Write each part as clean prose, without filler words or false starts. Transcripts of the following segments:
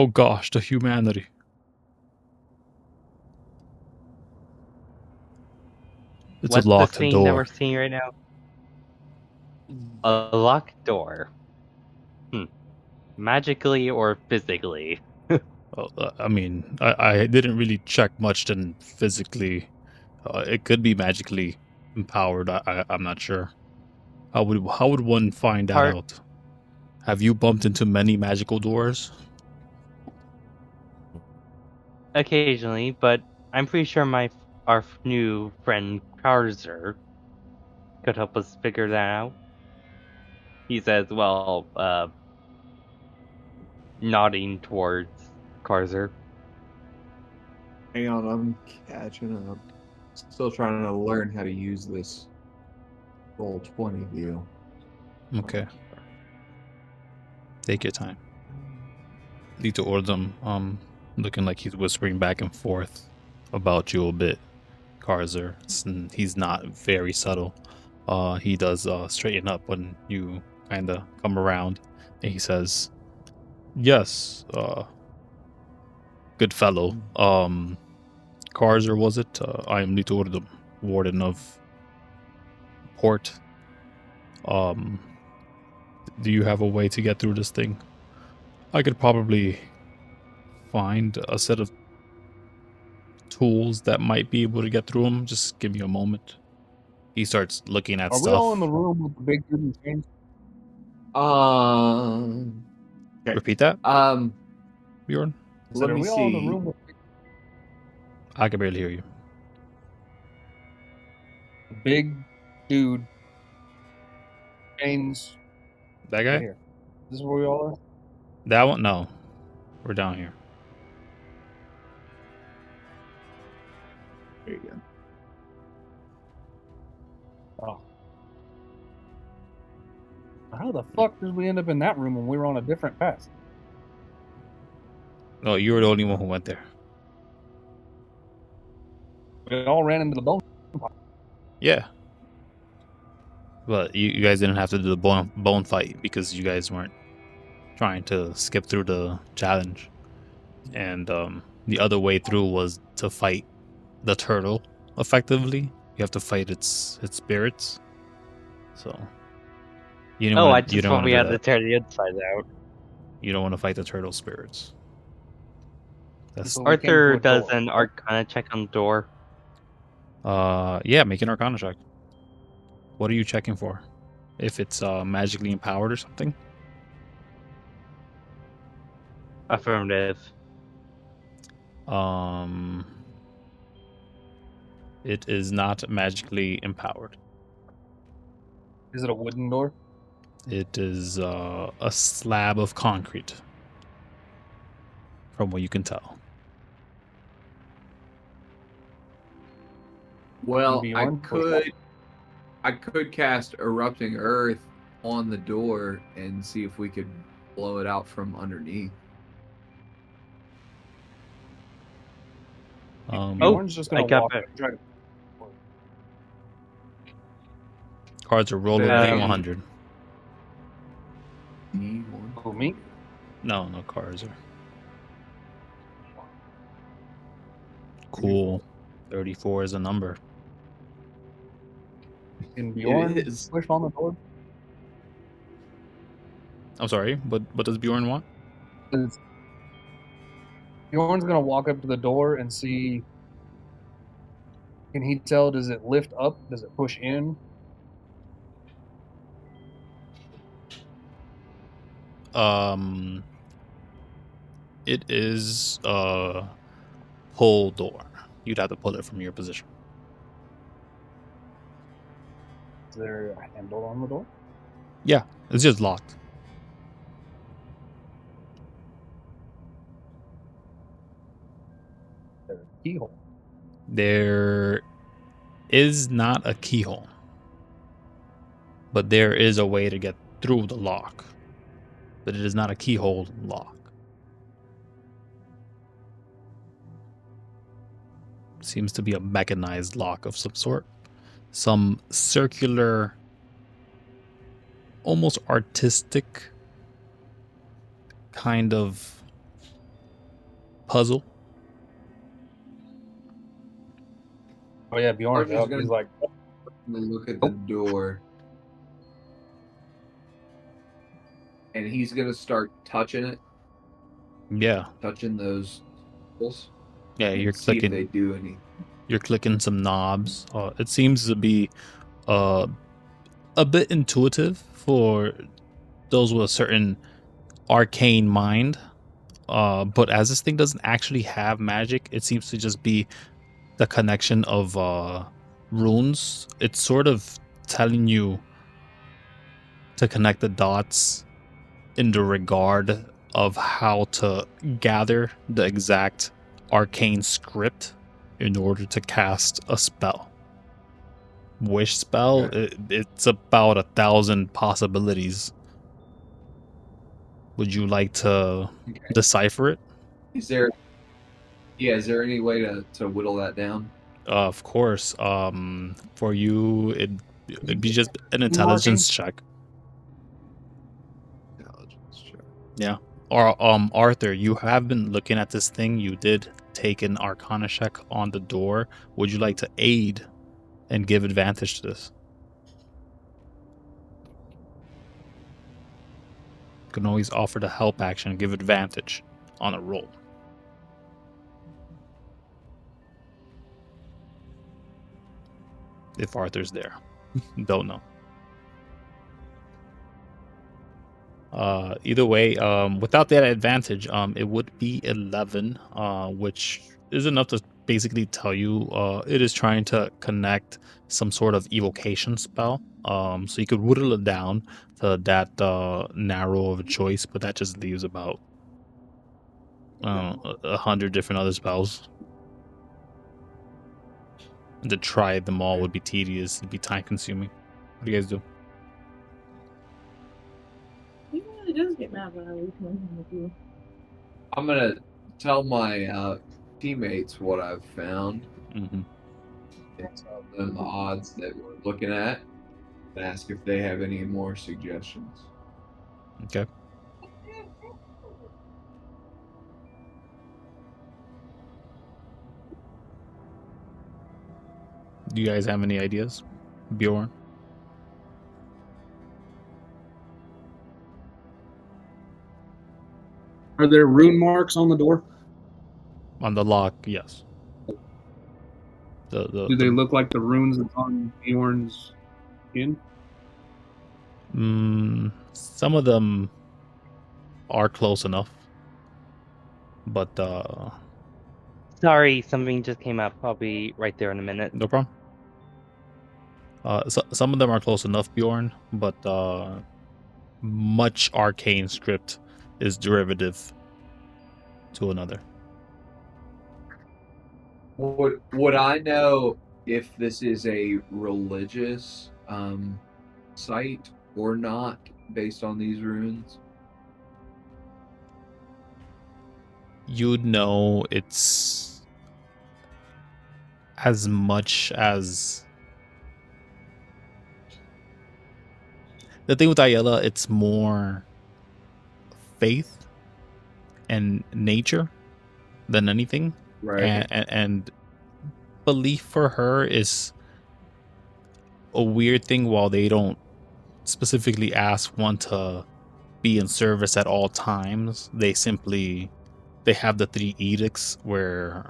Oh gosh, the humanity. It's What's a the locked scene that we're door. seeing right now? A locked door. Magically or physically? Well, I mean, I didn't really check much than physically. It could be magically empowered. I'm not sure. How would one find that Part out? Have you bumped into many magical doors? occasionally, but I'm pretty sure our new friend Carzer could help us figure that out. He says, well, nodding towards Carzer. Hang on, I'm catching up. Still trying to learn how to use this roll 20 deal. Okay. Take your time. Need to order them. Looking like he's whispering back and forth about you a bit, Carzer. He's not very subtle. He does straighten up when you kind of come around, and he says, "Yes, good fellow. Carzer, was it? I am Lito, the warden of Port. Um, do you have a way to get through this thing? I could probably find a set of tools that might be able to get through them. Just give me a moment." He starts looking at Are stuff. we all in the room with the big dude in chains? Okay. Repeat that, Bjorn. Let Are me we all in the see. room with I can barely hear you. the big dude chains That guy? right here? This is where we all are? That one? No. We're down here. There you go. Oh. How the fuck did we end up in that room when we were on a different path? No, you were the only one who went there. We all ran into the bone. Yeah. But you guys didn't have to do the bone fight because you guys weren't trying to skip through the challenge. And the other way through was to fight the turtle effectively. You have to fight its spirits. So you don't Oh, I want just thought we had to tear the inside out. You don't want to fight the turtle spirits. That's So we came to Arthur a does door. an Arcana check on the door. yeah, make an Arcana check. What are you checking for? If it's magically empowered or something? Affirmative. It is not magically empowered. Is it a wooden door? It is a slab of concrete, from what you can tell. Well, Bjorn? I could cast Erupting Earth on the door and see if we could blow it out from underneath. Bjorn's just gonna I got walk it. up and try to. Cards are roll a D100. Oh, me? No cards are. Cool. 34 is a number. Can Bjorn It is. push on the door? I'm sorry, but what does Bjorn want? Bjorn's gonna walk up to the door and see. Can he tell? Does it lift up? Does it push in? It is a pull door. You'd have to pull it from your position. Is there a handle on the door? Yeah, it's just locked. There's a keyhole. There is not a keyhole, but there is a way to get through the lock. But it is not a keyhole lock. Seems to be a mechanized lock of some sort. Some circular, almost artistic kind of puzzle. Oh yeah, Bjorn's Carter's up. gonna- He's like, Look at the door. And he's going to start touching it, Yeah, touching those holes. yeah. And You're see if they clicking. do anything. You're clicking some knobs. It seems to be a bit intuitive for those with a certain arcane mind. But as this thing doesn't actually have magic, it seems to just be the connection of runes. It's sort of telling you to connect the dots in the regard of how to gather the exact arcane script in order to cast a spell. Wish spell, Okay. it's about 1,000 possibilities. Would you like to decipher it? Is there any way to whittle that down? Of course. For you, it'd be just an intelligence check. Intelligence check. Yeah. Or Arthur, you have been looking at this thing. You did take an Arcana check on the door. Would you like to aid and give advantage to this? You can always offer the help action and give advantage on a roll. If Arthur's there. Don't know. Either way, without that advantage, it would be 11, which is enough to basically tell you it is trying to connect some sort of evocation spell. So you could whittle it down to that narrow of a choice, but that just leaves about 100 different other spells. And to try them all would be tedious. It'd be time consuming. What do you guys do? He really does get mad when I leave him with you. I'm going to tell my teammates what I've found. Mm-hmm. And tell them the odds that we're looking at. And ask if they have any more suggestions. Okay. Do you guys have any ideas? Bjorn? Are there rune marks on the door? On the lock, yes. Do they look like the runes that's on Bjorn's skin? Some of them are close enough. But Sorry, something just came up. I'll be right there in a minute. no problem. Some of them are close enough, Bjorn, but much arcane script is derivative to another. Would I know if this is a religious site or not based on these runes? You'd know it's as much as the thing with Ayala, it's more faith and nature than anything. Right. And belief for her is a weird thing. While they don't specifically ask one to be in service at all times, they have the 3 edicts where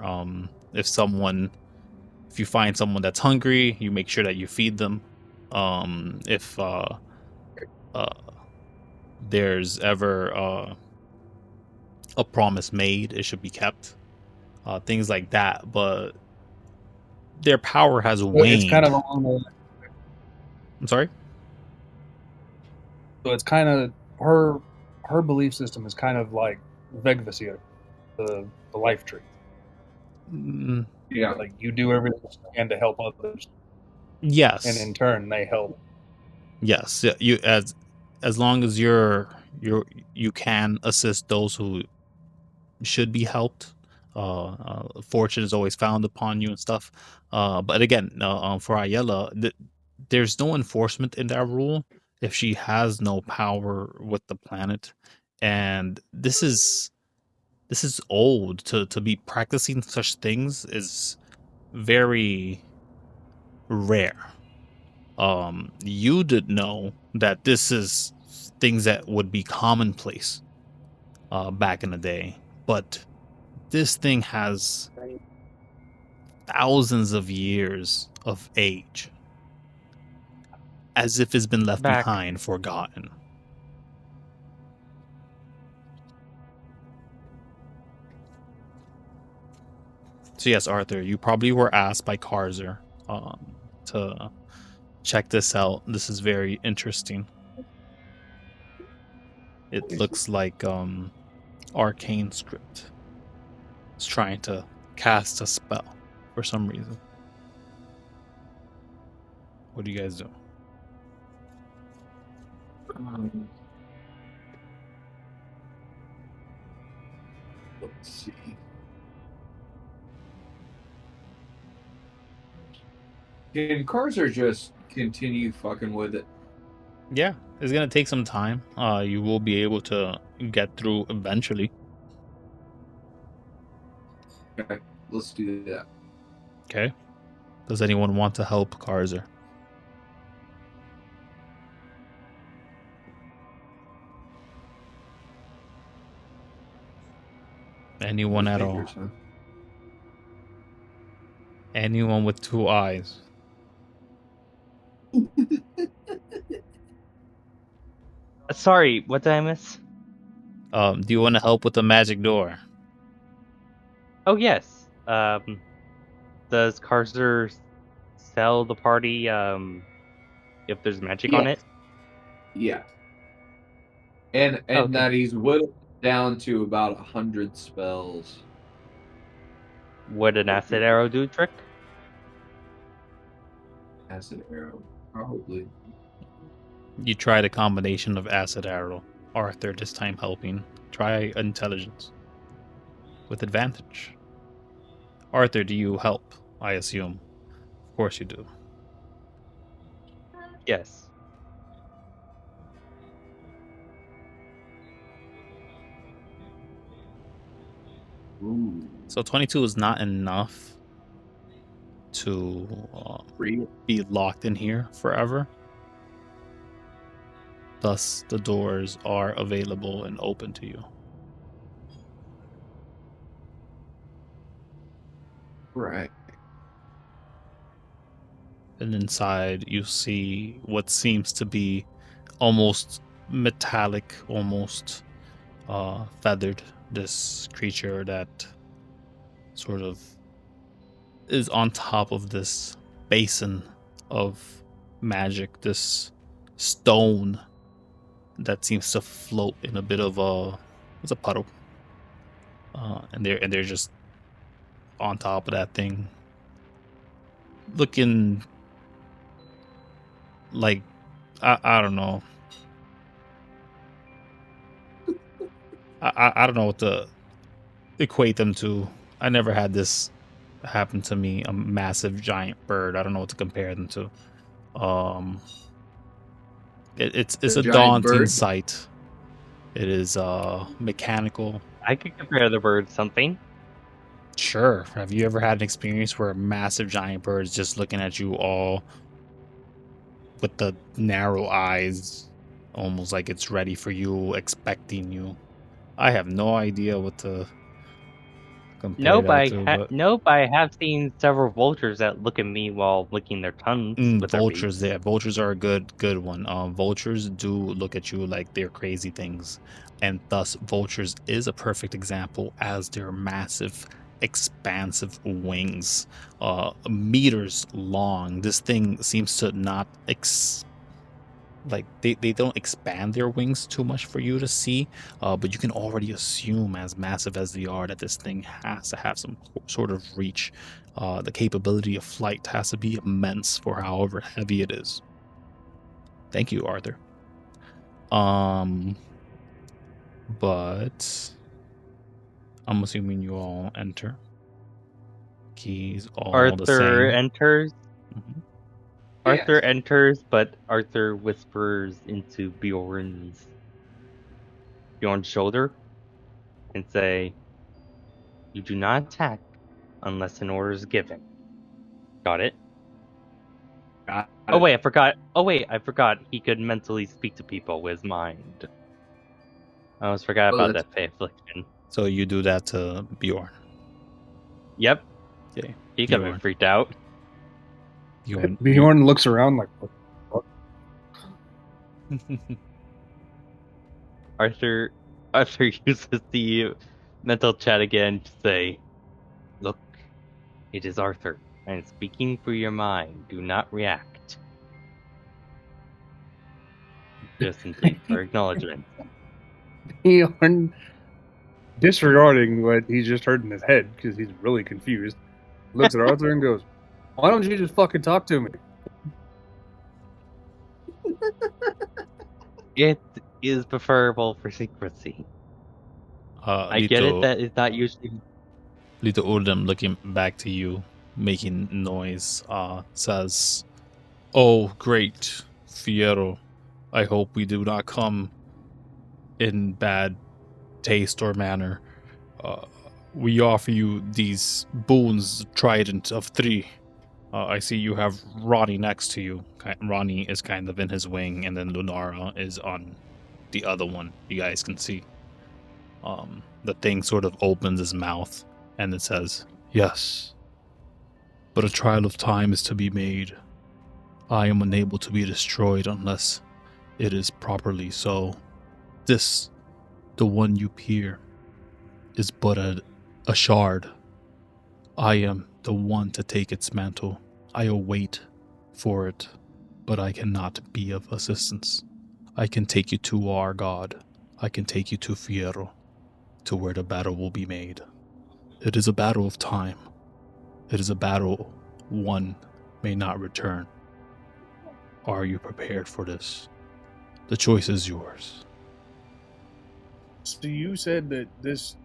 if you find someone that's hungry, you make sure that you feed them. If there's ever a promise made, it should be kept. Things like that, but their power has waned. It's kind of along the. I'm sorry. So it's kind of her belief system is kind of like Vegvasir, the life tree. Yeah. Like you do everything you can to help others, Yes. and in turn they help. Yes. You as long as you can assist those who should be helped. Fortune is always found upon you and stuff. But again, for Ayala, there's no enforcement in that rule if she has no power with the planet, and this is this is old. To be practicing such things is very rare. You did know that this is things that would be commonplace back in the day, but this thing has thousands of years of age, as if it's been left Back. behind, forgotten. So yes, Arthur, you probably were asked by Carzer to check this out. This is very interesting. It looks like arcane script. It's trying to cast a spell for some reason. What do you guys do? Let's see. Can Carzer just continue fucking with it? Yeah, it's gonna take some time. You will be able to get through eventually. Okay, let's do that. Okay. Does anyone want to help Carzer? Anyone at all? Fingers, huh? Anyone with 2 eyes? Sorry, what did I miss? Do you want to help with the magic door? Oh yes. Does Carzer sell the party if there's magic on it? Yeah. And Okay. that he's whittled down to about 100 spells. Would an acid arrow do a trick? Acid arrow, probably. You tried a combination of acid arrow. Arthur this time helping. Try intelligence. With advantage. Arthur, do you help? I assume. Of course you do. Yes. Ooh. So 22 is not enough to be locked in here forever. Thus, the doors are available and open to you. Right. And inside, you see what seems to be almost metallic, almost feathered. This creature that sort of is on top of this basin of magic, this stone that seems to float in a bit of it's a puddle, and they're just on top of that thing, looking like I don't know. I don't know what to equate them to. I never had this happen to me. A massive giant bird. I don't know what to compare them to. It's a giant daunting bird? sight. It is mechanical. I could compare the bird to something. Sure. Have you ever had an experience where a massive giant bird is just looking at you all with the narrow eyes, almost like it's ready for you, expecting you? I have no idea what to compare Nope, that to, but nope, I have seen several vultures that look at me while licking their tongues with vultures. their Yeah, vultures are a good one. Vultures do look at you like they're crazy things, and thus vultures is a perfect example as their massive, expansive wings, meters long. This thing seems to not they don't expand their wings too much for you to see, but you can already assume, as massive as they are, that this thing has to have some sort of reach. The capability of flight has to be immense for however heavy it is. Thank you, Arthur. But I'm assuming you all enter. Keys all the same. Arthur enters. Mhm. Arthur Yes. enters, but Arthur whispers into Bjorn's shoulder and say, You do not attack unless an order is given. Got it? Got Oh it. wait, I forgot. Oh wait, I forgot. He could mentally speak to people with his mind. I almost forgot Oh, about that's- that Fey affliction. So you do that to Bjorn. Yep, Okay. he could have been Bjorn. freaked out. Bjorn. Bjorn looks around like, what? Arthur uses the mental chat again to say, "Look, it is Arthur. I am speaking through your mind. Do not react." Just simply for acknowledgement. Bjorn, disregarding what he's just heard in his head because he's really confused, looks at Arthur and goes, "Why don't you just fucking talk to me?" It is preferable for secrecy. I get it that it's not usually. Little Urdem, looking back to you, making noise, says, "Oh, great, Fierro. I hope we do not come in bad taste or manner. We offer you these boons, trident of 3. I see you have Ronnie next to you. Ronnie is kind of in his wing, and then Lunara is on the other one. You guys can see. The thing sort of opens his mouth, and it says, 'Yes, but a trial of time is to be made. I am unable to be destroyed unless it is properly so. This, the one you peer, is but a shard. I am the one to take its mantle. I await for it, but I cannot be of assistance. I can take you to our god. I can take you to Fierro, to where the battle will be made. It is a battle of time. It is a battle one may not return. Are you prepared for this? The choice is yours.'" So you said that this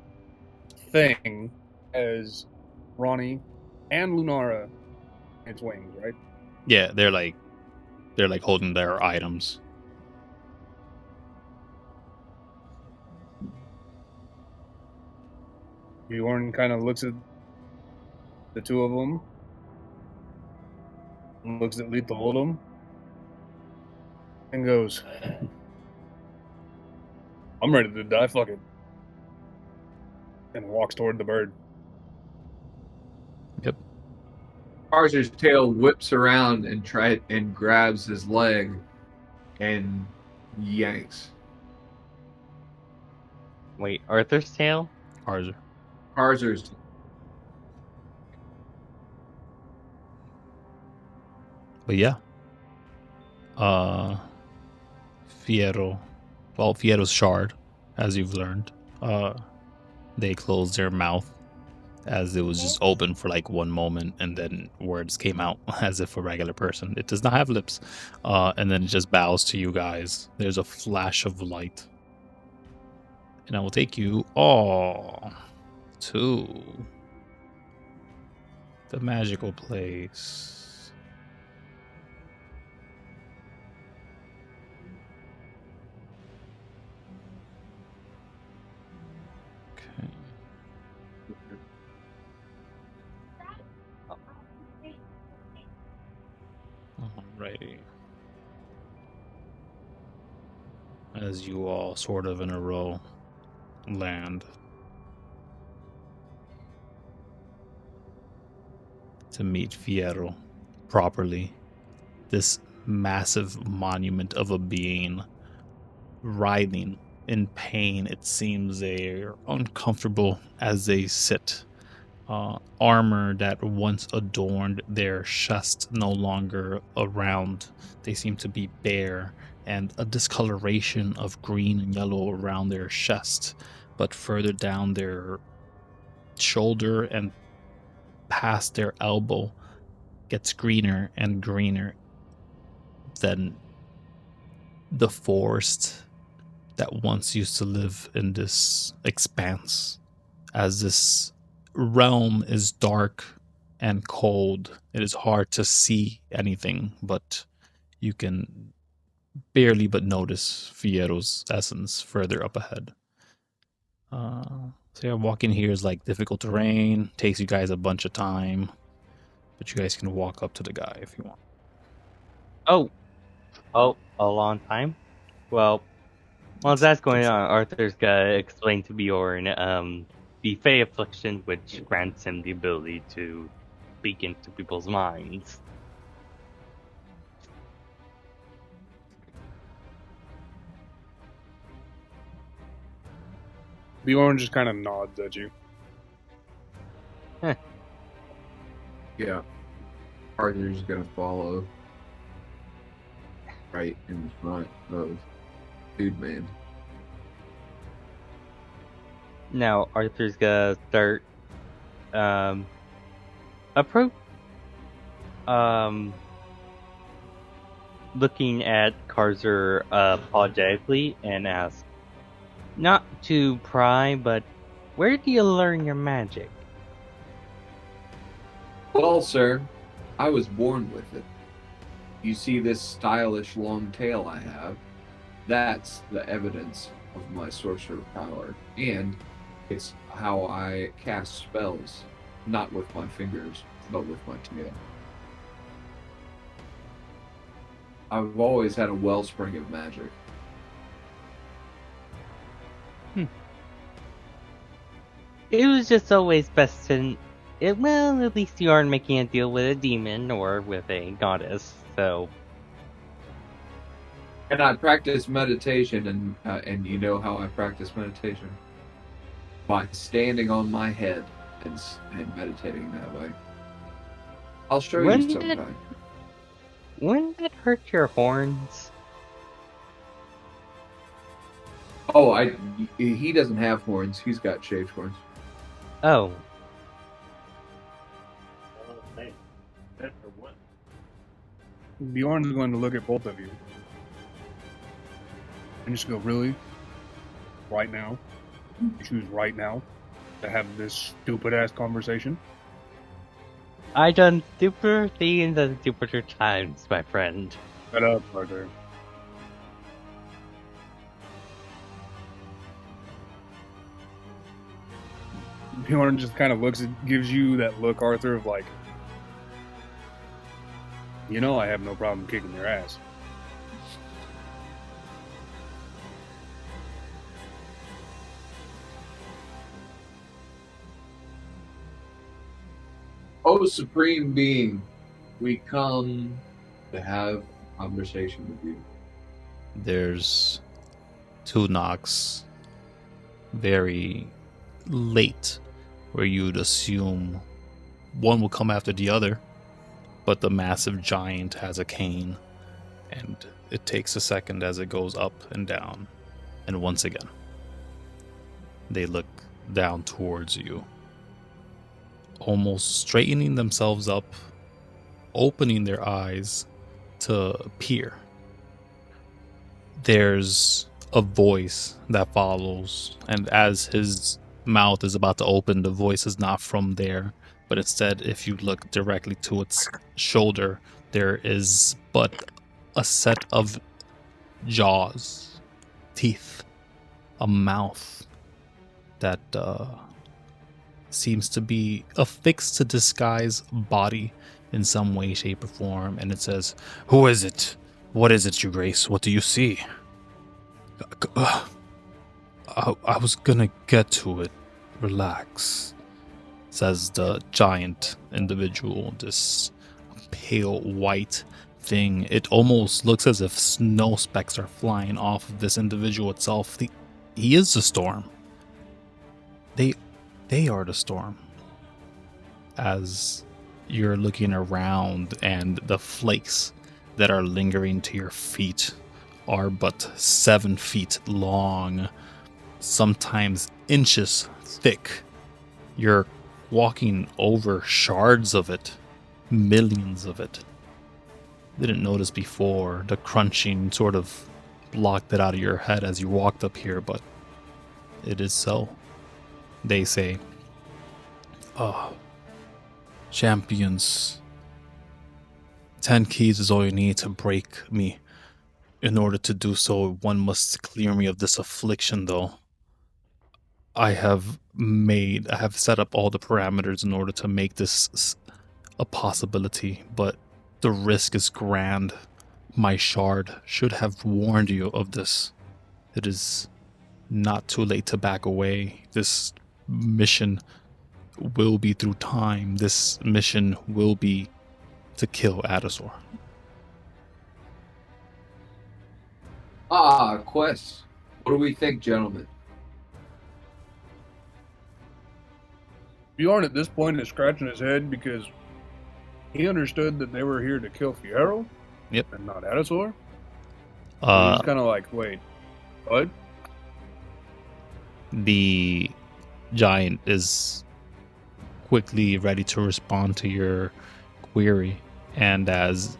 thing has Ronnie and Lunara in its wings, right? Yeah, they're like holding their items. Bjorn kind of looks at the two of them, and looks at Lethal Oldham, and goes, "I'm ready to die, fuck it," and walks toward the bird. Yep. Carzer's tail whips around and grabs his leg and yanks. Wait, Arthur's tail? Carzer. Carzer's But yeah. Fierro. Well, Fierro's shard, as you've learned. They closed their mouth as it was just open for like one moment, and then words came out as if a regular person. It does not have lips. And then it just bows to you guys. There's a flash of light. And I will take you all to the magical place. Okay. Alrighty. As you all sort of in a row land to meet Fierro properly. This massive monument of a being writhing in pain. It seems they're uncomfortable as they sit. Armor that once adorned their chest no longer around. They seem to be bare, and a discoloration of green and yellow around their chest, but further down their shoulder and past their elbow gets greener and greener than the forest that once used to live in this expanse. As this realm is dark and cold, it is hard to see anything, but you can barely but notice Fierro's essence further up ahead. So yeah, walking here is like difficult terrain. Takes you guys a bunch of time, but you guys can walk up to the guy if you want. Oh, a long time? Well, while that's going on, Arthur's gonna explain to Bjorn, the Fey Affliction, which grants him the ability to speak into people's minds. Bjorn just kind of nods at you. Yeah. Arthur's gonna follow right in front of Dude Man. Now Arthur's gonna start looking at Carzer apologetically and ask, not to pry, but where do you learn your magic? Well, sir, I was born with it. You see this stylish long tail I have? That's the evidence of my sorcerer power. And it's how I cast spells. Not with my fingers, but with my tail. I've always had a wellspring of magic. It was just always best to... well, at least you aren't making a deal with a demon or with a goddess, so... And I practice meditation, and you know how I practice meditation? By standing on my head and meditating that way. I'll show you sometime. Wouldn't it hurt your horns? Oh, he doesn't have horns. He's got shaved horns. Oh. Bjorn's going to look at both of you and just go, really? Right now? You choose right now to have this stupid-ass conversation? I done stupider things at stupider times, my friend. Shut up, Arthur. Bjorn just kind of gives you that look, Arthur, of like, you know I have no problem kicking your ass. Oh, Supreme Being, we come to have a conversation with you. There's 2 knocks very late where you'd assume one will come after the other, but the massive giant has a cane, and it takes a second as it goes up and down, and once again they look down towards you, almost straightening themselves up, opening their eyes to peer. There's a voice that follows, and as his mouth is about to open, the voice is not from there, but instead, if you look directly to its shoulder, there is but a set of jaws, teeth, a mouth that seems to be affixed to disguise body in some way, shape, or form, and it says, "Who is it? What is it, Your Grace? What do you see?" I was gonna get to it. Relax, says the giant individual, this pale white thing. It almost looks as if snow specks are flying off of this individual itself. He is the storm. They are the storm. As you're looking around, and the flakes that are lingering to your feet are but 7 feet long, sometimes inches thick. You're walking over shards of it, millions of it. Didn't notice before. The crunching sort of blocked it out of your head as you walked up here, but it is so. They say, champions, 10 keys is all you need to break me. In order to do so, one must clear me of this affliction, though. I have set up all the parameters in order to make this a possibility, but the risk is grand. My shard should have warned you of this. It is not too late to back away. This mission will be through time. This mission will be to kill Adasor. Quest. What do we think, gentlemen? Bjorn at this point is scratching his head because he understood that they were here to kill Fierro. Yep. And not Adasor. He's kind of like, wait, what? The giant is quickly ready to respond to your query, and as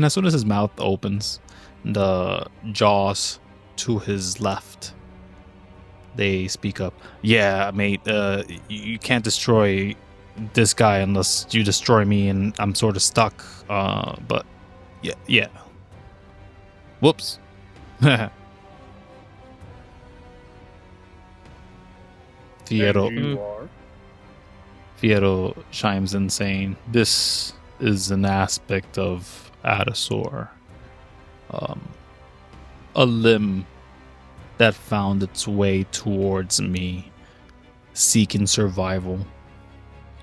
soon as his mouth opens, the jaws to his left, they speak up. Yeah, mate, you can't destroy this guy unless you destroy me, and I'm sort of stuck. But yeah. Whoops. Fierro chimes in saying, this is an aspect of Adasor. A limb that found its way towards me, seeking survival,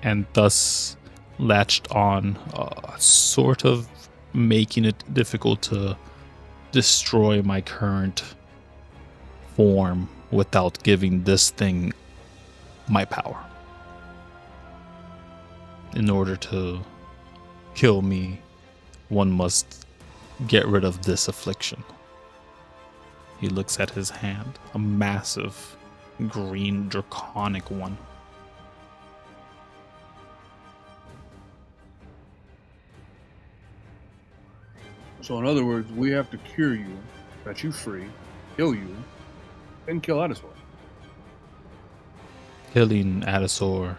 and thus latched on, sort of making it difficult to destroy my current form without giving this thing my power. In order to kill me, one must get rid of this affliction. He looks at his hand, a massive green draconic one. So in other words, we have to cure you, set you free, kill you, and kill Adasor. Killing Adasor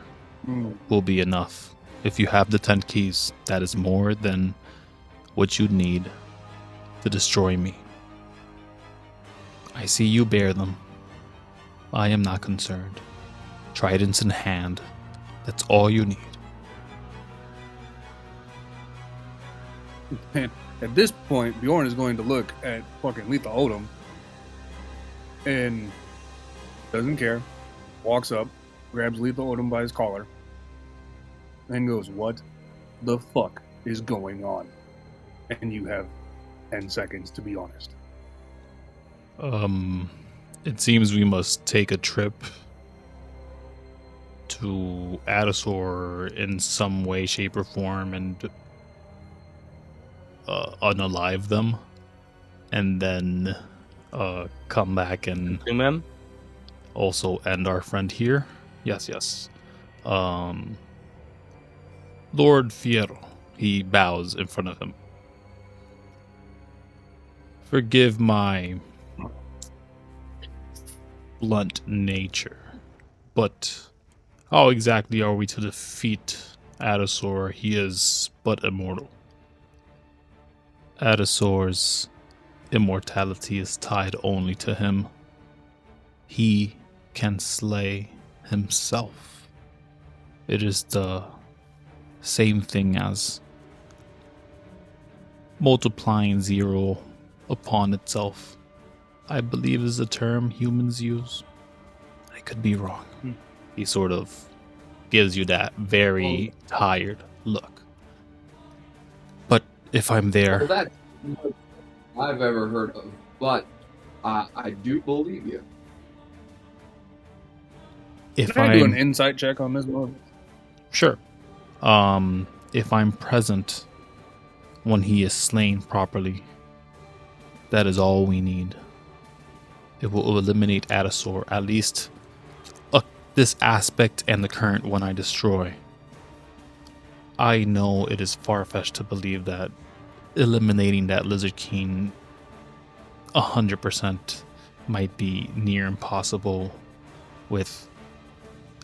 will be enough. If you have the 10 keys, that is more than what you need to destroy me. I see you bear them. I am not concerned. Tridents in hand, that's all you need. And at this point, Bjorn is going to look at fucking Lethal Odom and doesn't care, walks up, grabs Lethal Odom by his collar, and goes, what the fuck is going on? And you have 10 seconds to be honest. It seems we must take a trip to Adasor in some way, shape, or form and unalive them, and then come back and also end our friend here. Yes. Lord Fierro. He bows in front of him. Forgive my blunt nature, but how exactly are we to defeat Adasor? He is but immortal. Adasor's immortality is tied only to him. He can slay himself. It is the same thing as multiplying 0 upon itself, I believe is the term humans use. I could be wrong. He sort of gives you that very tired look. But if I'm there... Well, that's what I've ever heard of, but I do believe you. Can I do an insight check on this one? Sure. If I'm present when he is slain properly, that is all we need. It will eliminate Adasor, at least this aspect and the current one I destroy. I know it is far-fetched to believe that eliminating that Lizard King 100% might be near impossible with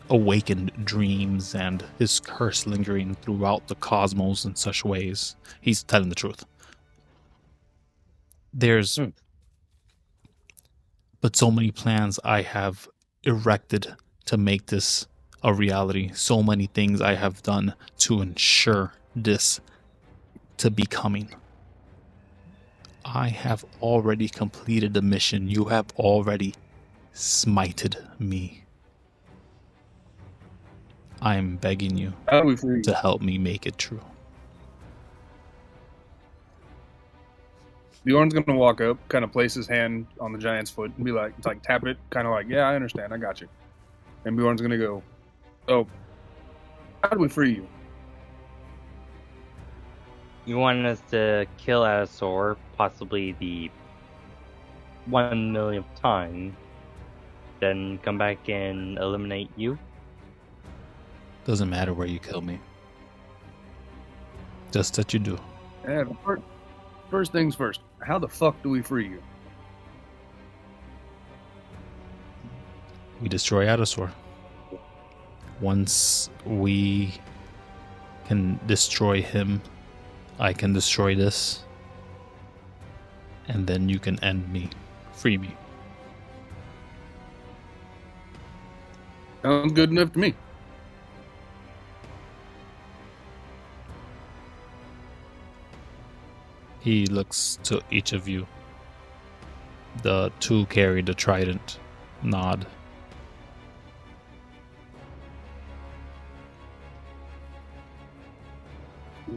awakened dreams and his curse lingering throughout the cosmos in such ways. He's telling the truth. There's but so many plans I have erected to make this a reality. So many things I have done to ensure this to be coming. I have already completed the mission. You have already smited me. I am begging you How do we free you? to help me make it true. Bjorn's gonna walk up, kind of place his hand on the giant's foot, and be like, tap it, kind of like, yeah, I understand, I got you. And Bjorn's gonna go, oh, how do we free you? You want us to kill Asaur, possibly the 1 millionth time, then come back and eliminate you? Doesn't matter where you kill me. Just that you do. Yeah, first things first. How the fuck do we free you? We destroy Adasaur. Once we can destroy him, I can destroy this. And then you can end me. Free me. Sounds good enough to me. He looks to each of you. The two carry the trident. Nod.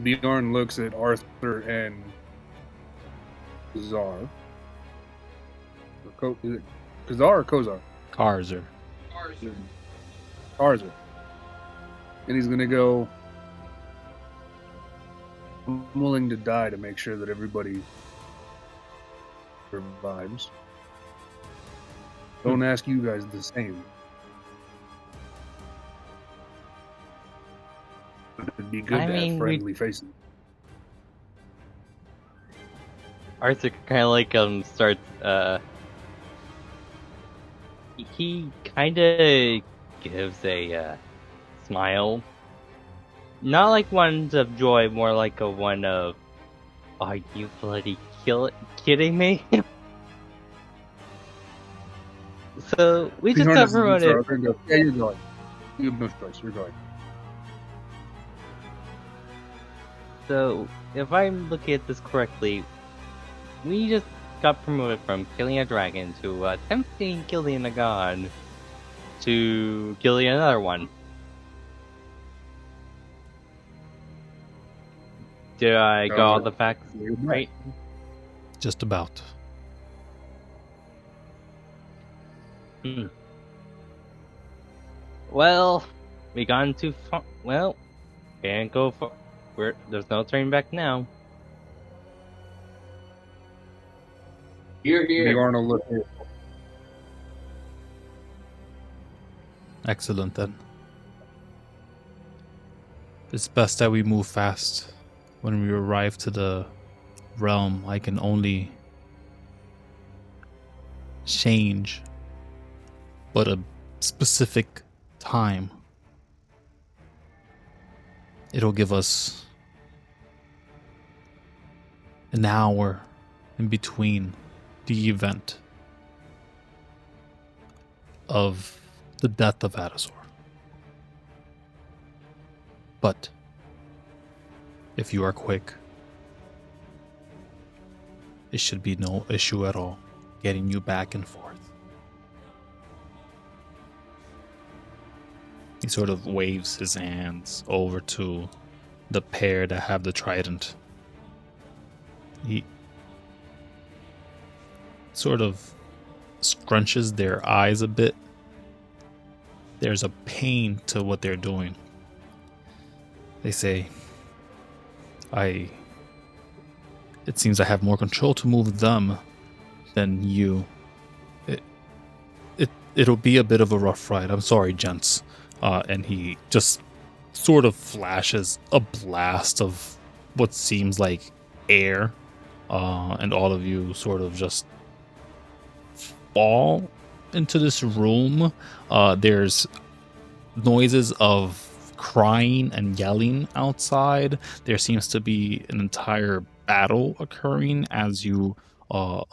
Bjorn looks at Arthur and Kazar. Is it Kazar or Kozar? Carzer. Carzer. And he's gonna go, I'm willing to die to make sure that everybody survives. Don't ask you guys the same. But it'd be good I to mean, have friendly faces. Arthur kind of like starts. He kind of gives a smile, not like one of joy, more like a one of, "Are you bloody kidding me?" So we just Bjorn have doesn't everyone. answer Arthur and goes, yeah, you're going. You have no choice. You're going. So if I'm looking at this correctly, we just got promoted from killing a dragon to attempting killing a god to killing another one. Did I got all the facts right? Just about. Well, we gone too far. Well, can't go far. There's no turning back now. Here, here. Bjorn will look at Excellent then. It's best that we move fast. When we arrive to the realm, I can only change but a specific time. It'll give us an hour in between the event of the death of Adasaur. But if you are quick, it should be no issue at all getting you back and forth. He sort of waves his hands over to the pair that have the trident. He sort of scrunches their eyes a bit. There's a pain to what they're doing. They say, it seems I have more control to move them than you. It'll be a bit of a rough ride. I'm sorry, gents. And he just sort of flashes a blast of what seems like air. And all of you sort of just fall into this room. There's noises of crying and yelling outside. There seems to be an entire battle occurring as you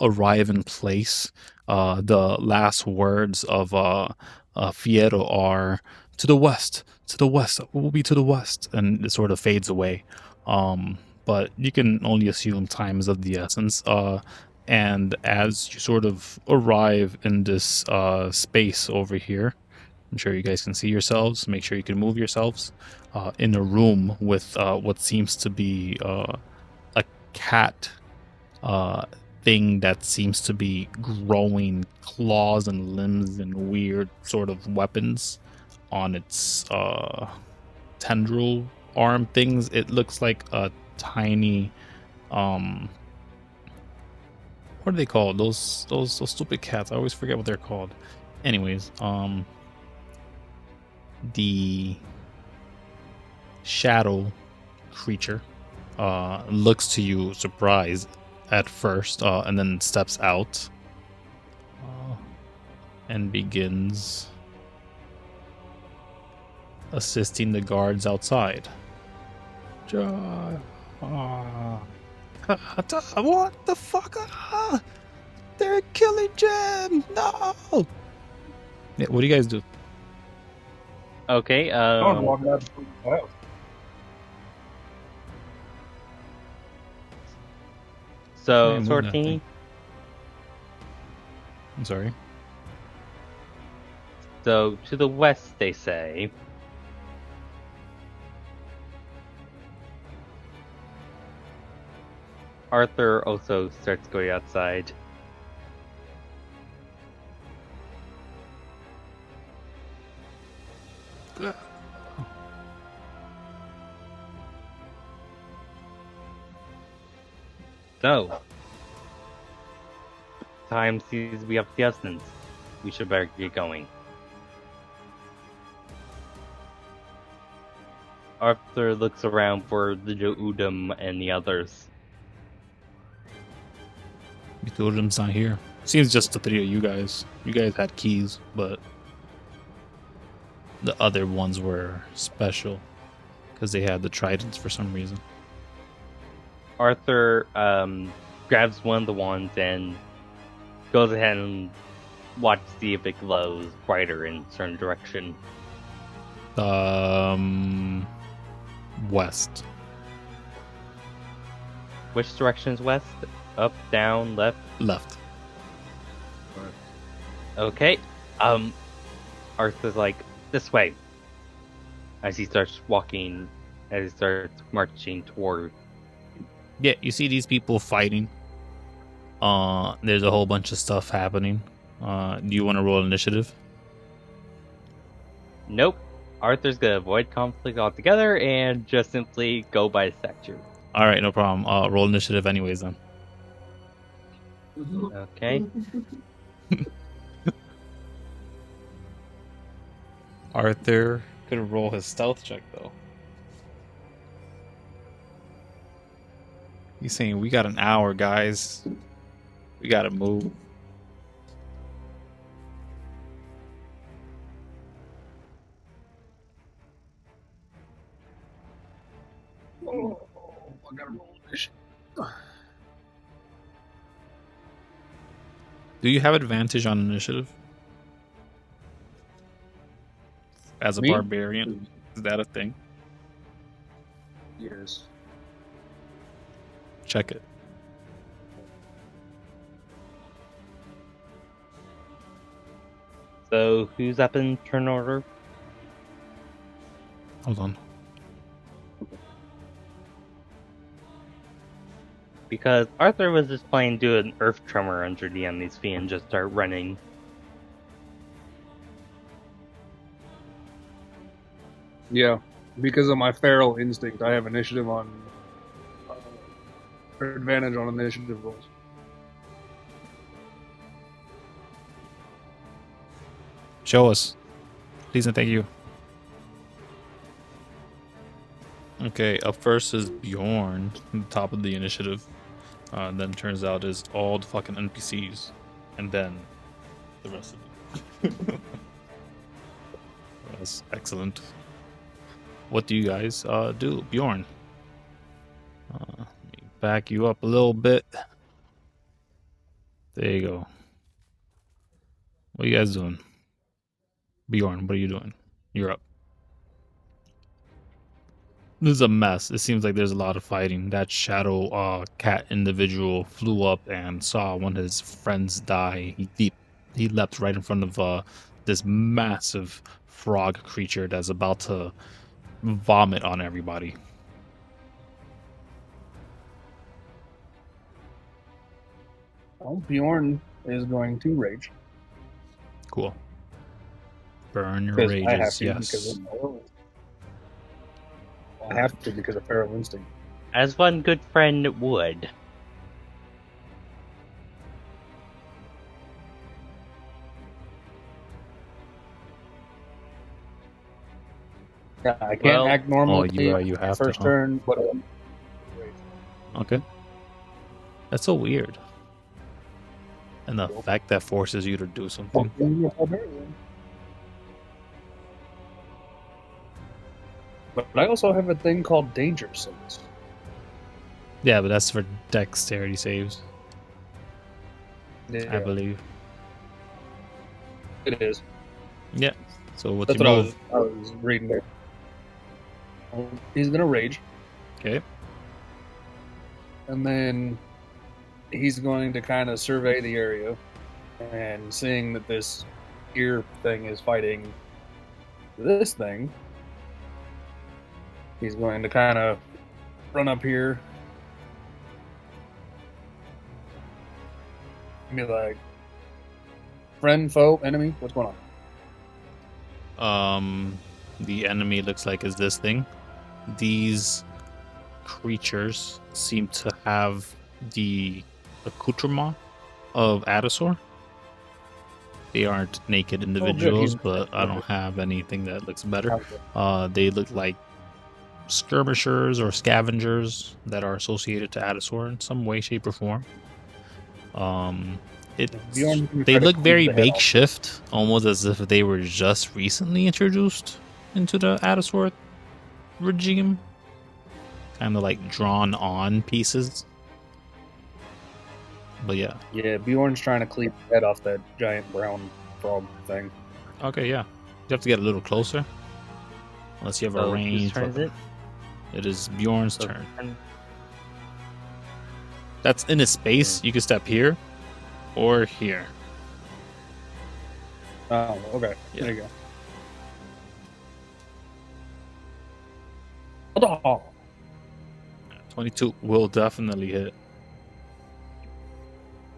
arrive in place. The last words of Fierro are to the west, we'll be to the west, and it sort of fades away. But you can only assume time is of the essence. And as you sort of arrive in this space over here, I'm sure you guys can see yourselves. Make sure you can move yourselves in a room with what seems to be a cat thing that seems to be growing claws and limbs and weird sort of weapons on its tendril arm things. It looks like a tiny what are they called? Those stupid cats. I always forget what they're called. Anyways, the shadow creature looks to you surprised at first, and then steps out and begins assisting the guards outside. What the fuck? They're killing Jim! No! Yeah, what do you guys do? Okay. I was walking out the house. So, Move that Sortini. thing. I'm sorry. So, to the west, they say. Arthur also starts going outside. So, time seems to be of the essence. We should better get going. Arthur looks around for the Udum and the others. Udum's not here. Seems just the three of you guys. You guys had keys, but the other ones were special because they had the tridents for some reason. Arthur grabs one of the wands and goes ahead and watches to see if it glows brighter in a certain direction. West. Which direction is west? Up, down, left? Left. Okay. Arthur's like, this way. As he starts marching toward. Yeah, you see these people fighting. There's a whole bunch of stuff happening. Do you want to roll initiative? Nope. Arthur's gonna avoid conflict altogether and just simply go by statue. All right, no problem. Roll initiative anyways then. Okay. Arthur could roll his stealth check though. He's saying we got an hour, guys. We gotta move. Oh, I gotta roll this. Do you have advantage on initiative? As a Me? barbarian? Is that a thing? Yes. Check it. So who's up in turn order? Hold on. Because Arthur was just planning to do an earth tremor under the enemy's feet and just start running. Yeah, because of my feral instinct, I have initiative on advantage on initiative rolls. Show us. Please and thank you. Okay, up first is Bjorn, at the top of the initiative. Then turns out is all the fucking NPCs. And then the rest of it. That's excellent. What do you guys do? Bjorn. Let me back you up a little bit. There you go. What are you guys doing? Bjorn, what are you doing? You're up. This is a mess. It seems like there's a lot of fighting. That shadow cat individual flew up and saw one of his friends die. He leapt right in front of this massive frog creature that's about to vomit on everybody. Well, Bjorn is going to rage. Cool. Burn your Because I have rages, to yes. because of I have to because of feral instinct. As one good friend would. Yeah, I can't Well- act normally. you have to, first huh? turn, but Okay. That's so weird. And the fact that forces you to do something. But I also have a thing called Danger Sense. Yeah, but that's for dexterity saves, I believe. It is. Yeah. So what That's you what move? I was reading there. He's gonna rage, Okay. and then he's going to kind of survey the area, and seeing that this ear thing is fighting this thing, he's going to kind of run up here and be like, friend, foe, enemy, what's going on? The enemy looks like is this thing. These creatures seem to have the accoutrement of Adasaur. They aren't naked individuals, but I don't have anything that looks better. They look like skirmishers or scavengers that are associated to Adasaur in some way, shape, or form. They look very makeshift, almost as if they were just recently introduced into the Adasaur regime. Kind of like drawn on pieces. But yeah. Yeah, Bjorn's trying to cleave the head off that giant brown frog thing. Okay, yeah. You have to get a little closer. Unless you have a So, range. whose turn is it? It is Bjorn's So, turn. That's in his space. You can step here or here. Oh, okay. Yeah. There you go. Oh, 22 will definitely hit.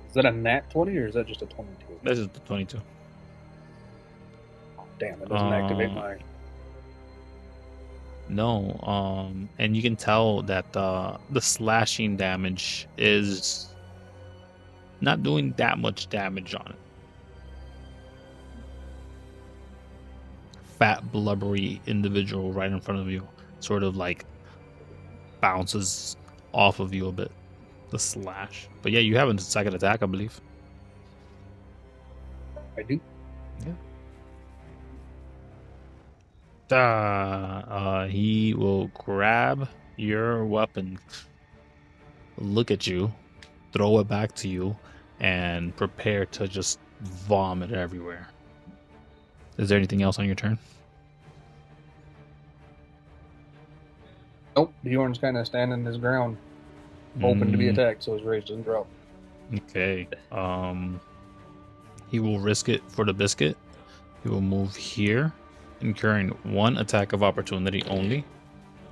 is that a nat 20 or is that just a 22? This is the 22. Oh, damn, it doesn't activate my... No, and you can tell that the slashing damage is not doing that much damage on it. Fat, blubbery individual right in front of you sort of like bounces off of you a bit. The slash. But yeah, you have a second attack, I believe. I do. He will grab your weapon, look at you, throw it back to you, and prepare to just vomit everywhere. Is there anything else on your turn? Nope, Bjorn's kind of standing his ground, open to be attacked, so his rage doesn't drop. Okay. He will risk it for the biscuit. He will move here, incurring one attack of opportunity only.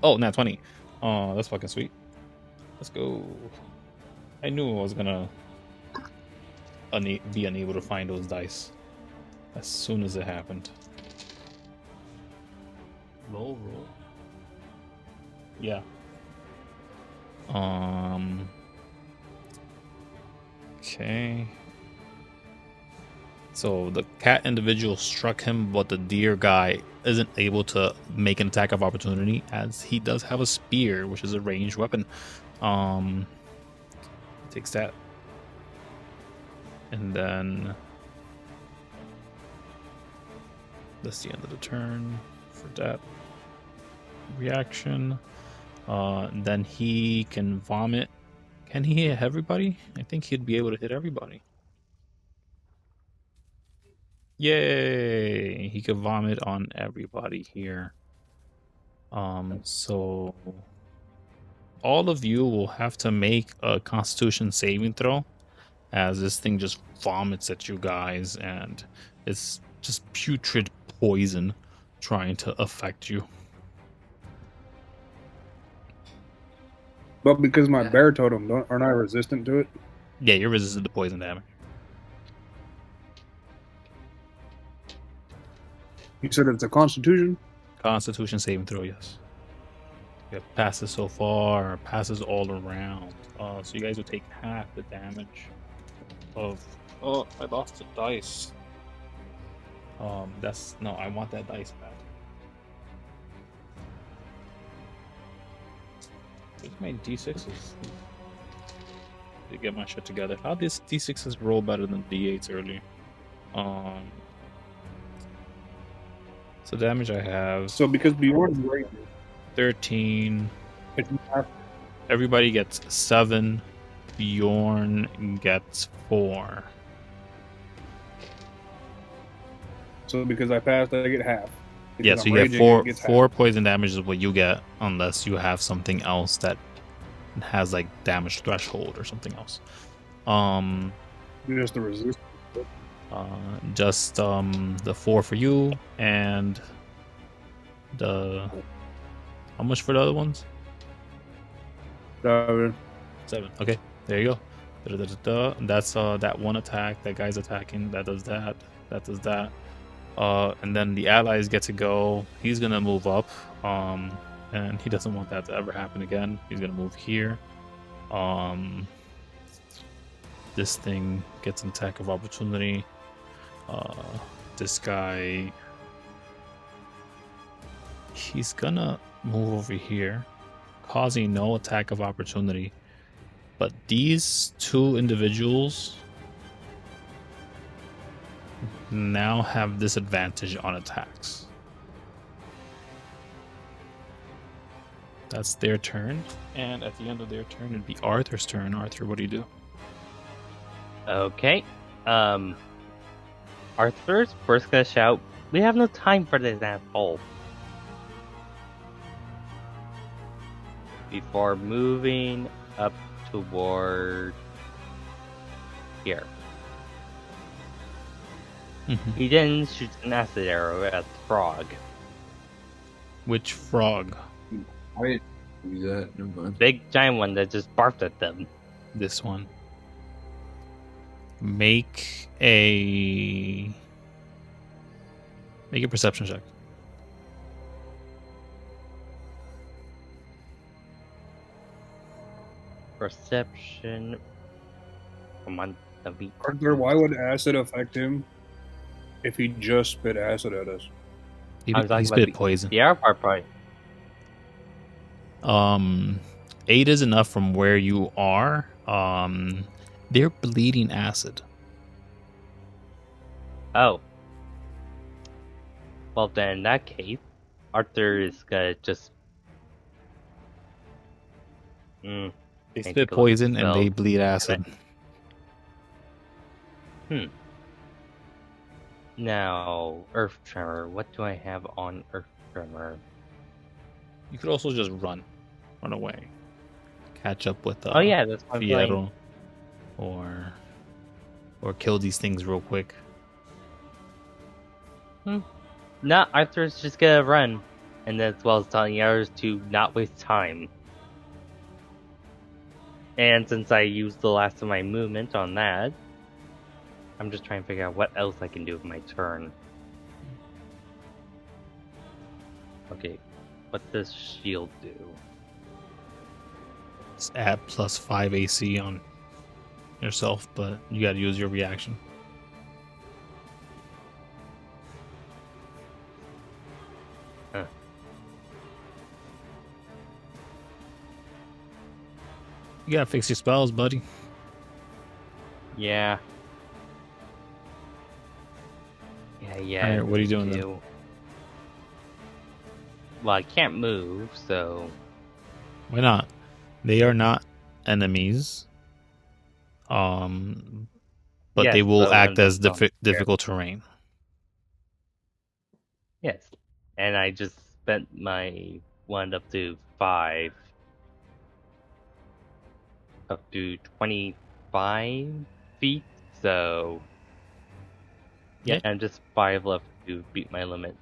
Oh, nat 20. Oh, that's fucking sweet. Let's go. I knew I was gonna be unable to find those dice as soon as it happened. Roll. Yeah. Okay. So the cat individual struck him, but the deer guy isn't able to make an attack of opportunity as he does have a spear, which is a ranged weapon. Takes that. And then that's the end of the turn for that reaction. Then he can vomit. Can he hit everybody? I think he'd be able to hit everybody. Yay! He could vomit on everybody here. So all of you will have to make a Constitution saving throw, as this thing just vomits at you guys, and it's just putrid poison trying to affect you. But because my bear totem, aren't I resistant to it? Yeah, you're resistant to poison damage. You said it's a Constitution? Constitution saving throw, yes. You have passes so far, or passes all around. So you guys will take half the damage of. Oh, I lost the dice. That's no. I want that dice back. Where's my d6s? To get my shit together. How these d6s roll better than d8s earlier? So damage I have. So because Bjorn's right, 13. it's half. Everybody gets 7. Bjorn gets 4. So because I passed, I get half. Because Yeah, so I'm you get raging, four. it gets half. 4 poison damage is what you get, unless you have something else that has like damage threshold or something else. Just the resistance. Just the 4 for you, and the how much for the other ones? 7. Okay, there you go. That's that one attack. That guy's attacking. That does that. That does that. And then the allies get to go. He's gonna move up. And he doesn't want that to ever happen again. He's gonna move here. This thing gets an attack of opportunity. This guy, he's gonna move over here, causing no attack of opportunity. But these 2 individuals now have disadvantage on attacks. That's their turn, and at the end of their turn, it'd be Arthur's turn. Arthur, what do you do? Okay. Arthur's first gonna shout, "We have no time for this asshole!" Before moving up toward here. He then shoots an acid arrow at the frog. Which frog? I didn't do that. Never mind. Big giant one that just barked at them. This one. Make a perception check. Perception. Come on, W. Arthur, why would acid affect him if he just spit acid at us? He I was talking about spit poison. The arrow part, probably. 8 is enough from where you are. They're bleeding acid. Oh. Well, then in that case, Arthur is gonna just. They Make spit a poison and spell. they bleed acid. Now, Earth Tremor. What do I have on Earth Tremor? You could also just run away, catch up with Oh yeah, that's what I'm playing. Fierro, or kill these things real quick. No, Arthur's just gonna run, and as well as telling the others to not waste time. And since I used the last of my movement on that, I'm just trying to figure out what else I can do with my turn. Okay, what does shield do? It's add +5 AC on yourself, but you gotta use your reaction. You gotta fix your spells, buddy. Yeah. Yeah. Alright, what are you doing then? Well, I can't move, so. Why not? They are not enemies. But Yes, they will so act as I'm- difficult terrain. Yes. And I just spent my one up to 5. Up to 25 feet, so yeah, Yeah. I'm just 5 left to beat my limit.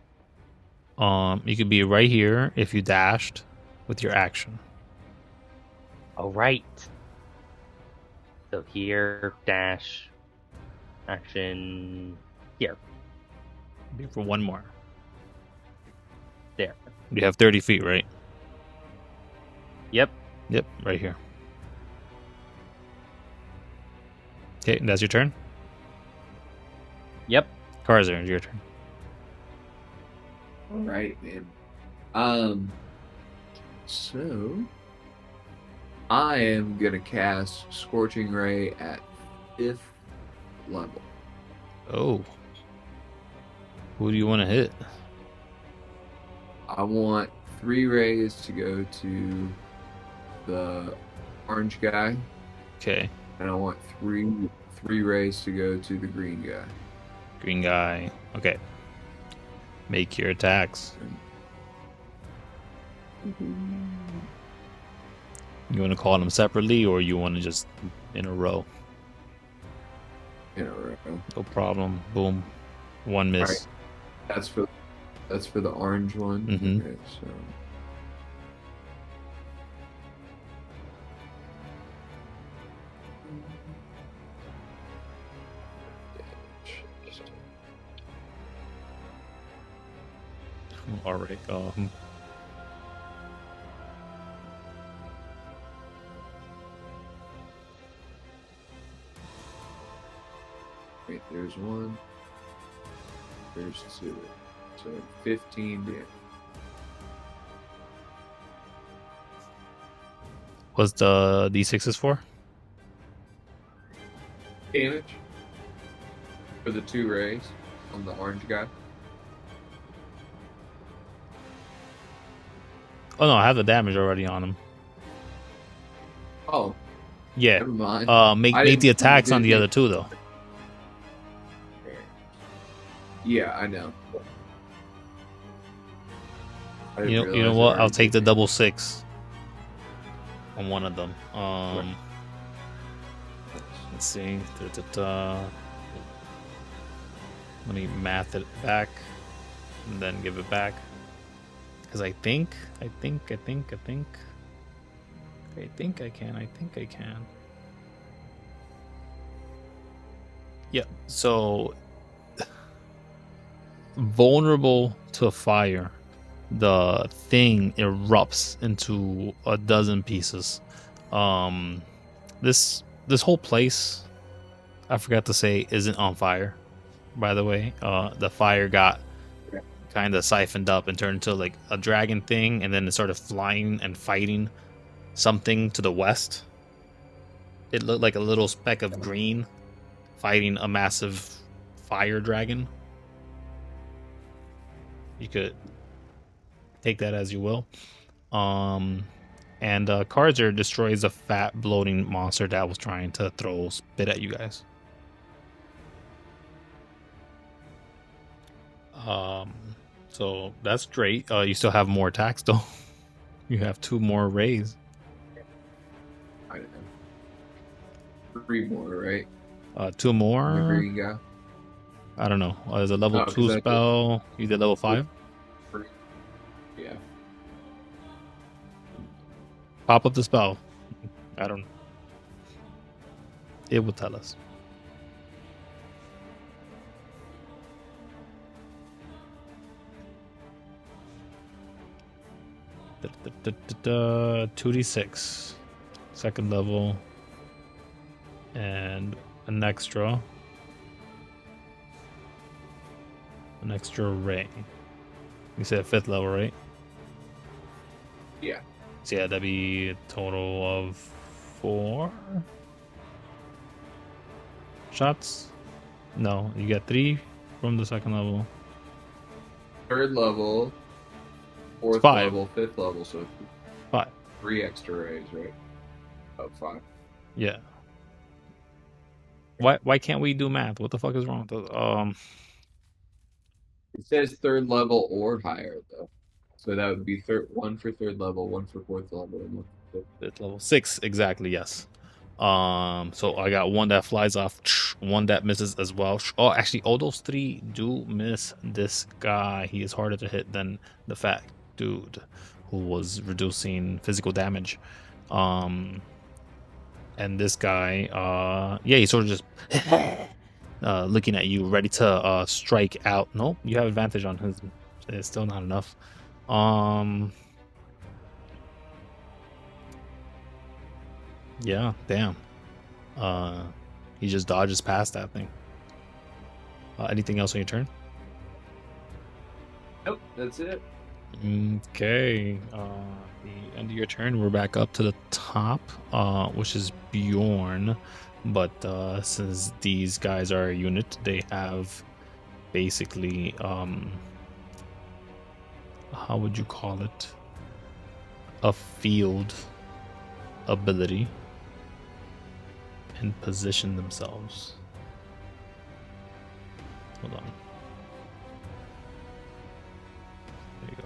You could be right here if you dashed with your action. All right. So here, dash, action, here, Be for one more. there. You have 30 feet, right? Yep. Yep, right here. Okay, that's your turn. Yep. Carzer, it's your turn. All right, man. So I am gonna cast Scorching Ray at 5th level. Oh. Who do you want to hit? I want 3 rays to go to the orange guy, Okay. and I want three rays to go to the green guy. Green guy. Okay. Make your attacks. You want to call them separately, or you want to just in a row? In a row. No problem. Boom. One miss. Alright. That's for the orange one. Mhm. Okay, so All right. wait, there's 1. There's 2. So 15 damage. What's the D6s for? Damage for the 2 rays on the orange guy. Oh no, I have the damage already on him. Oh, Yeah. never mind. Make I the didn't- attacks on the didn't- other two though. Yeah, I know. I didn't You know realize what? I I'll already take the did double 6 on one of them. Let's see. Let me math it back and then give it back. Because I think I can. Yeah, so vulnerable to fire, the thing erupts into a dozen pieces. This whole place, I forgot to say, isn't on fire, by the way. The fire got kind of siphoned up and turned into like a dragon thing, and then it started flying and fighting something to the west. It looked like a little speck of green fighting a massive fire dragon. You could take that as you will. And Carzer destroys a fat bloating monster that was trying to throw spit at you guys. So that's great. You still have more attacks though. You have 2 more rays. I don't know. 3 more, right? 2 The more. green guy. I don't know. There's a level Oh, 'cause 2 I did- spell. You did level 5. Yeah. Pop up the spell. I don't. It will tell us. Da, 2d6. Second level. And an extra. An extra ray. You said 5th level, right? Yeah. So yeah, that'd be a total of 4 shots. No, you get 3 from the second level. 3rd level, 4th 5. level, 5th level, so 5. 3 extra rays, right? Oh, 5. Yeah. Why can't we do math? What the fuck is wrong with us? It says third level or higher though, so that would be one for third level, one for fourth level, and one for fifth. Fifth level 6, exactly, yes. So I got one that flies off, one that misses as well. Oh, actually, all those 3 do miss this guy. He is harder to hit than the fat dude who was reducing physical damage. And this guy, yeah, he's sort of just looking at you, ready to strike out. Nope, you have advantage on his. It's still not enough. Yeah, damn. He just dodges past that thing. Anything else on your turn? Nope, that's it. Okay. The end of your turn, we're back up to the top, which is Bjorn. But since these guys are a unit, they have basically, how would you call it? A field ability. And position themselves. Hold on. There you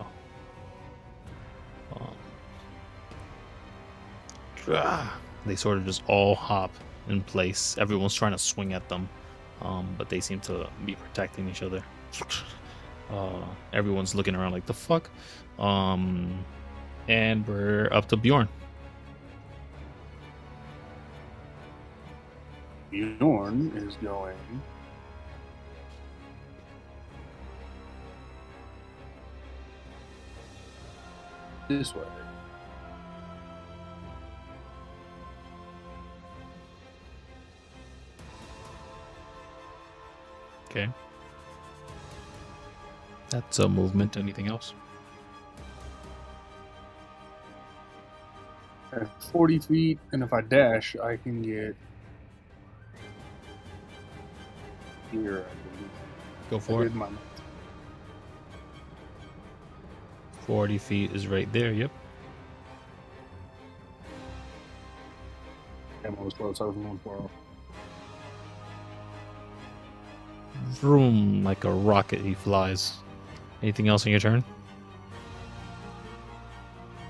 go. They sort of just all hop in place. Everyone's trying to swing at them, but they seem to be protecting each other. Everyone's looking around like the fuck. And we're up to Bjorn. Bjorn is going this way. Okay. That's a movement. Anything else? At 40 feet, and if I dash, I can get here, I believe. Go for it. 40 feet is right there, yep. Ammo was close, I was going far off. Vroom, like a rocket he flies. Anything else on your turn?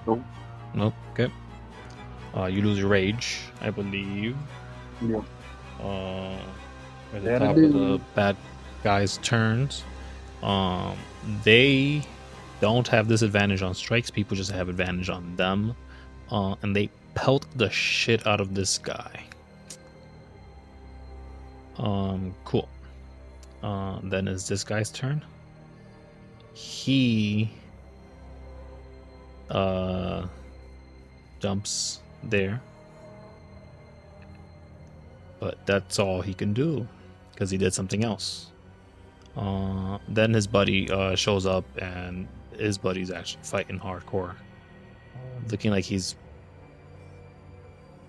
Nope. Nope, okay. You lose your rage, I believe. Yep. At the top of the bad guys' turns. They don't have disadvantage on strikes. People just have advantage on them. And they pelt the shit out of this guy. Cool. Then is this guy's turn. He jumps there. But that's all he can do, because he did something else. Then his buddy shows up, and his buddy's actually fighting hardcore. Looking like he's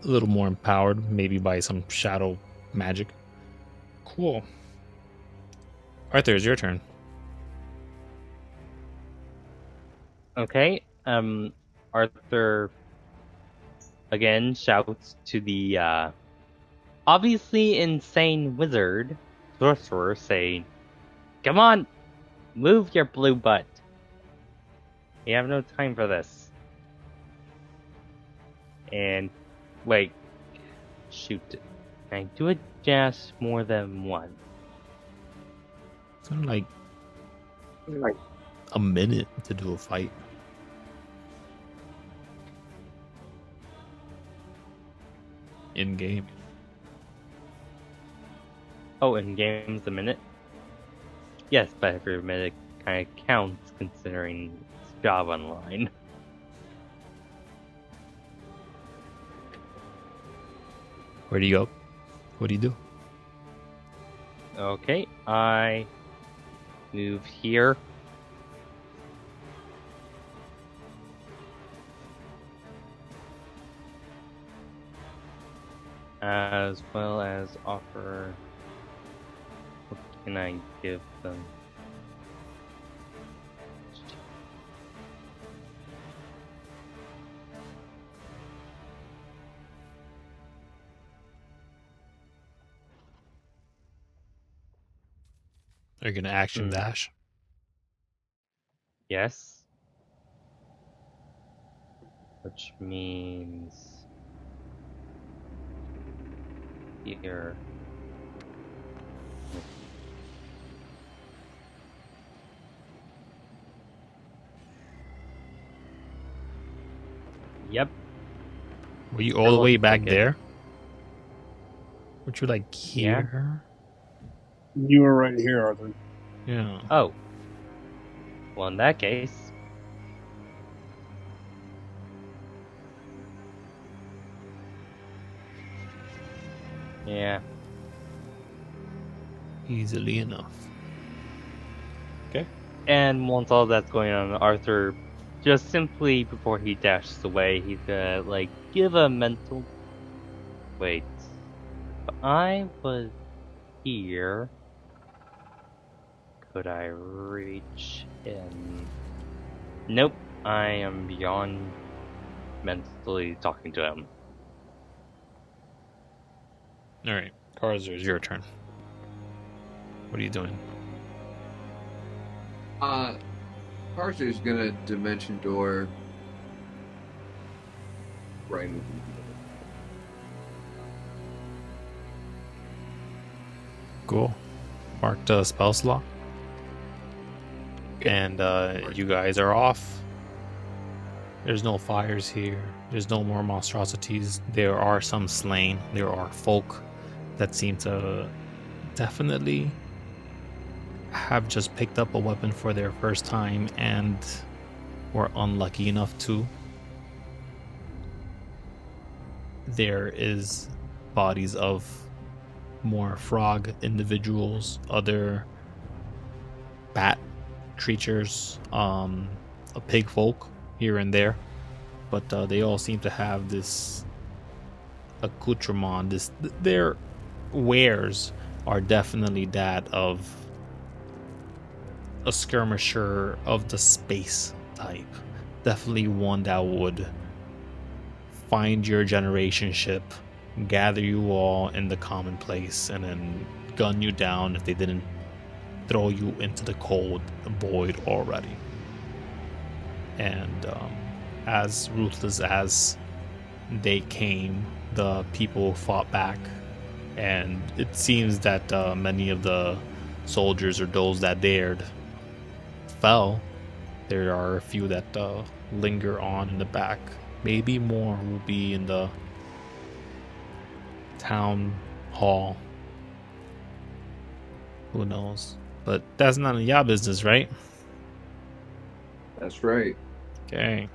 a little more empowered, maybe by some shadow magic. Cool. Arthur, it's your turn. Okay. Arthur again shouts to the obviously insane wizard sorcerer, saying, "Come on, move your blue butt. We have no time for this." And wait, shoot, can I do it just more than one? It's like a minute to do a fight. In game. Oh, in game's a minute? Yes, but every minute kind of counts considering it's job online. Where do you go? What do you do? Okay, I move here. As well as offer. What can I give them? Are you gonna action dash? Yes. Which means here. Yep. Were you all the way looks back like it. there? Weren't you like here? You were right here, Arthur. Yeah. Oh. Well, in that case. Yeah. Easily enough. And once all that's going on, Arthur, just simply before he dashes away, he's gonna, like, give a mental. Wait. If I was here, could I reach him? Nope. I am beyond mentally talking to him. Alright. Carzer, it's your turn. What are you doing? Carzer's gonna dimension door right over Cool. Marked a spell slot. And you guys are off. There's no fires here. There's no more monstrosities. There are some slain. There are folk that seem to definitely have just picked up a weapon for their first time and were unlucky enough to. There is bodies of more frog individuals, other bat creatures, a pig folk here and there, but they all seem to have this accoutrement. Their wares are definitely that of a skirmisher of the space type. Definitely one that would find your generation ship, gather you all in the common place, and then gun you down if they didn't throw you into the cold void already. And as ruthless as they came, the people fought back, and it seems that many of the soldiers or those that dared fell. There are a few that linger on in the back. Maybe more will be in the town hall. Who knows? But that's none of y'all business, right? That's right. Okay.